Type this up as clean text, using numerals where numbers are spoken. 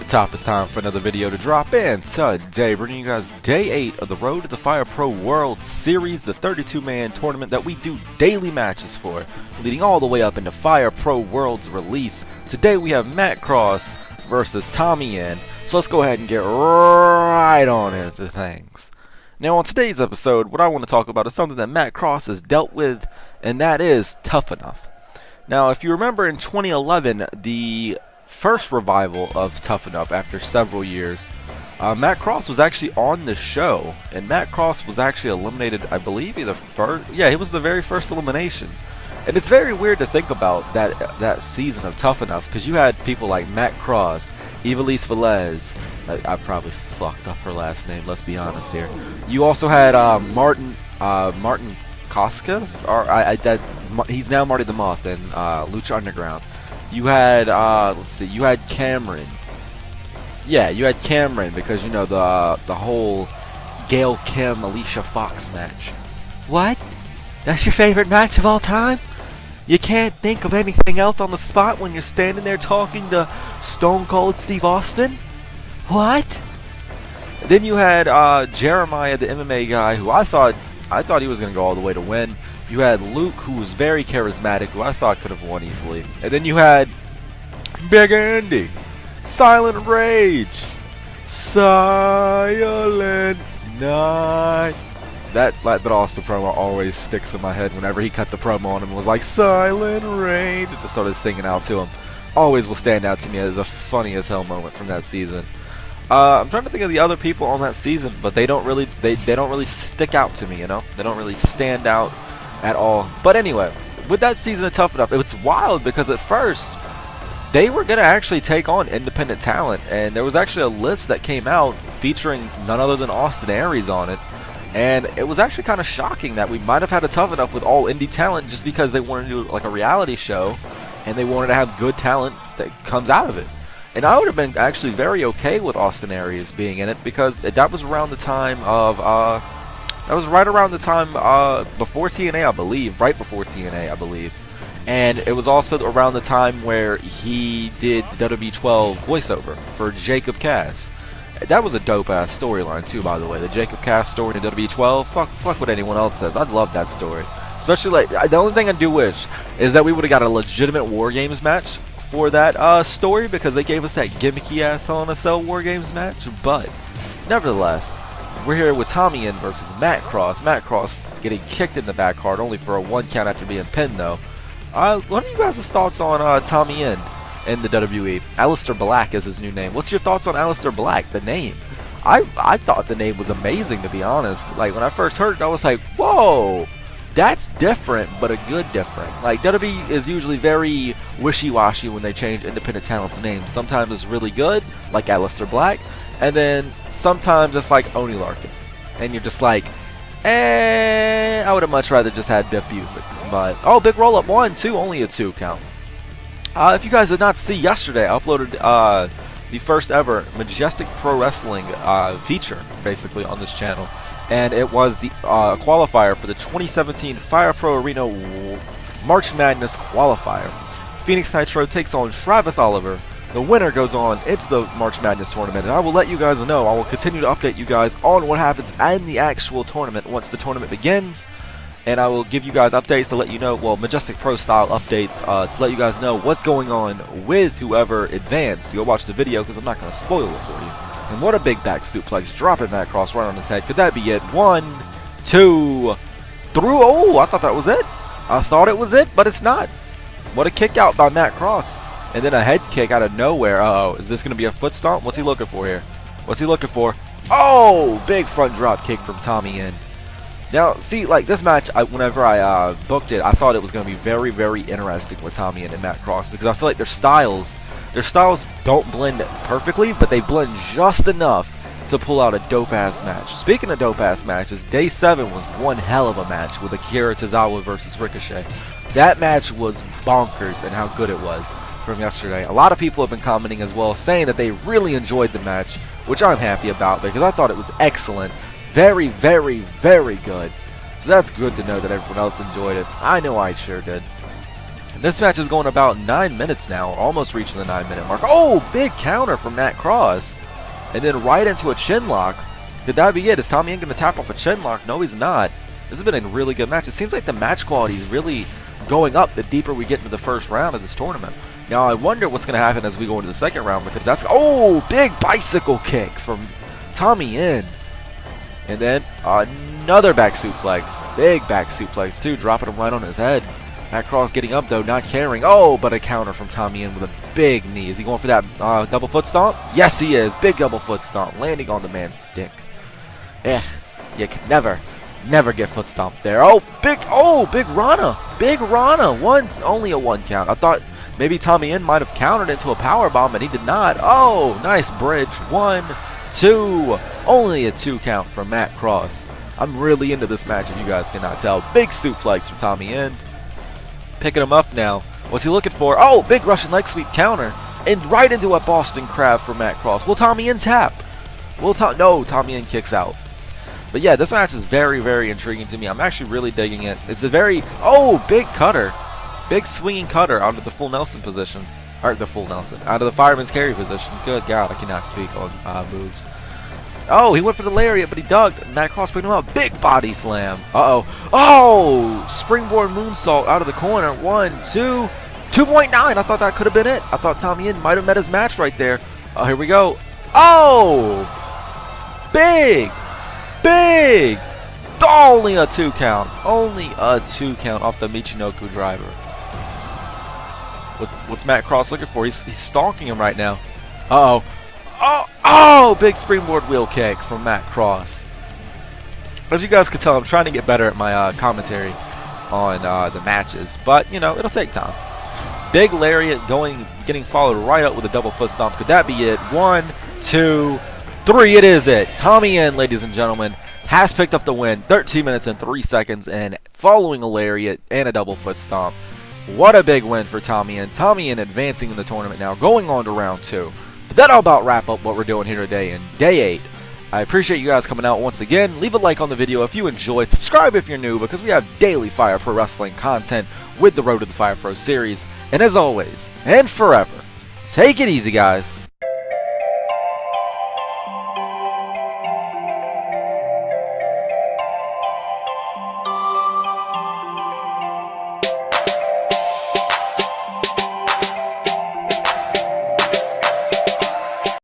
top, it's time for another video to drop in today, bringing you guys day 8 of the Road to the Fire Pro World Series, the 32-man tournament that we do daily matches for, leading all the way up into Fire Pro World's release. Today we have Matt Cross versus Tommy N, so let's go ahead and get right on into things. Now on today's episode, what I want to talk about is something that Matt Cross has dealt with, and that is Tough Enough. Now if you remember in 2011, the first revival of Tough Enough after several years, Matt Cross was actually on the show, and Matt Cross was actually eliminated, I believe, he was the very first elimination. And it's very weird to think about that season of Tough Enough, because you had people like Matt Cross, Ivelisse Velez, I probably fucked up her last name, let's be honest here. You also had Martin Coscas, or he's now Marty the Moth in Lucha Underground. You had, you had Cameron. Yeah, you had Cameron because, you know, the whole Gail Kim, Alicia Fox match. What? That's your favorite match of all time? You can't think of anything else on the spot when you're standing there talking to Stone Cold Steve Austin? What? Then you had Jeremiah, the MMA guy, who I thought he was going to go all the way to win. You had Luke, who was very charismatic, who I thought could have won easily. And then you had Big Andy, Silent Rage, Silent Night. That Austin promo always sticks in my head whenever he cut the promo on him. It was like, Silent Rage. It just started singing out to him. Always will stand out to me as a funny as hell moment from that season. I'm trying to think of the other people on that season, but they don't really stick out to me, you know? They don't really stand out at all. But anyway, with that season of Tough Enough, it's wild because at first they were going to actually take on independent talent, and there was actually a list that came out featuring none other than Austin Aries on it, and it was actually kind of shocking that we might have had a Tough Enough with all indie talent just because they wanted to do like a reality show and they wanted to have good talent that comes out of it. And I would have been actually very okay with Austin Aries being in it because that was around the time of that was right around the time before TNA, I believe. Right before TNA, I believe. And it was also around the time where he did the WWE12 voiceover for Jacob Cass. That was a dope-ass storyline, too, by the way. The Jacob Cass story in WWE12. Fuck what anyone else says. I'd love that story. Especially, like, the only thing I do wish is that we would have got a legitimate War Games match for that story, because they gave us that gimmicky-ass Hell in a Cell War Games match. But, nevertheless, we're here with Tommy N versus Matt Cross. Matt Cross getting kicked in the back hard, only for a 1 count after being pinned, though. What are you guys' thoughts on Tommy N in the WWE? Aleister Black is his new name. What's your thoughts on Aleister Black, the name? I thought the name was amazing, to be honest. Like, when I first heard it, I was like, whoa, that's different, but a good different. Like, WWE is usually very wishy-washy when they change independent talent's names. Sometimes it's really good, like Aleister Black, and then sometimes it's like Oni Larkin, and you're just like, I would have much rather just had Biff Busick. But oh, big roll up 1, 2, only a 2 count. If you guys did not see yesterday, I uploaded the first ever Majestic Pro Wrestling feature, basically, on this channel, and it was the qualifier for the 2017 Fire Pro Arena March Madness qualifier. Phoenix Nitro takes on Travis Oliver. The winner goes on into the March Madness tournament, and I will let you guys know. I will continue to update you guys on what happens in the actual tournament once the tournament begins, and I will give you guys updates to let you know, well, Majestic Pro style updates to let you guys know what's going on with whoever advanced. Go watch the video because I'm not going to spoil it for you. And what a big back suplex, dropping Matt Cross right on his head. Could that be it? 1, 2, through. Oh, I thought that was it. I thought it was it, but it's not. What a kick out by Matt Cross. And then a head kick out of nowhere. Uh-oh, is this going to be a foot stomp? What's he looking for here? What's he looking for? Oh, big front drop kick from Tommy N. Now, see, like this match, whenever I booked it, I thought it was going to be very, very interesting with Tommy N and Matt Cross, because I feel like their styles don't blend perfectly, but they blend just enough to pull out a dope-ass match. Speaking of dope-ass matches, Day 7 was one hell of a match with Akira Tozawa versus Ricochet. That match was bonkers and how good it was from yesterday. A lot of people have been commenting as well, saying that they really enjoyed the match, which I'm happy about because I thought it was excellent. Very, very, very good. So that's good to know that everyone else enjoyed it. I know I sure did. This match is going about 9 minutes now, almost reaching the 9-minute mark. Oh, big counter from Matt Cross. And then right into a chin lock. Could that be it? Is Tommy End going to tap off a chin lock? No, he's not. This has been a really good match. It seems like the match quality is really going up the deeper we get into the first round of this tournament. Now, I wonder what's going to happen as we go into the second round, because that's... Oh, big bicycle kick from Tommy End. And then another back suplex. Big back suplex, too, dropping him right on his head. Matt Cross getting up, though, not caring. Oh, but a counter from Tommy End with a big knee. Is he going for that double foot stomp? Yes, he is. Big double foot stomp, landing on the man's dick. You can never get foot stomped there. Big Rana. Big Rana. Only a 1 count. I thought maybe Tommy End might have countered into a power bomb, and he did not. Oh, nice bridge. 1, 2. Only a 2 count from Matt Cross. I'm really into this match, if you guys cannot tell. Big suplex from Tommy End. Picking him up now. What's he looking for? Oh, big Russian leg sweep counter. And right into a Boston Crab for Matt Cross. Will Tommy End tap? No, Tommy End kicks out. But yeah, this match is very, very intriguing to me. I'm actually really digging it. It's a very... Oh, big cutter. Big swinging cutter out of the full Nelson position. Or the full Nelson. Out of the fireman's carry position. Good God, I cannot speak on moves. Oh, he went for the lariat, but he dug. Matt Cross picked him up. Big body slam. Oh, springboard moonsault out of the corner. 1, 2, 2.9. I thought that could have been it. I thought Tommy End might have met his match right there. Oh, here we go. Oh, big. Only a 2 count. Only a 2 count off the Michinoku driver. What's Matt Cross looking for? He's stalking him right now. Oh, big springboard wheel kick from Matt Cross. As you guys can tell, I'm trying to get better at my commentary on the matches, but you know, it'll take time. Big lariat getting followed right up with a double foot stomp. Could that be it? 1, 2, 3. It is it. Tommy End, ladies and gentlemen, has picked up the win. 13 minutes and 3 seconds, and following a lariat and a double foot stomp. What a big win for Tommy End. Tommy End advancing in the tournament now, going on to round 2. But that'll about wrap up what we're doing here today in day 8. I appreciate you guys coming out once again. Leave a like on the video if you enjoyed. Subscribe if you're new, because we have daily Fire Pro Wrestling content with the Road to the Fire Pro series. And as always, and forever, take it easy, guys.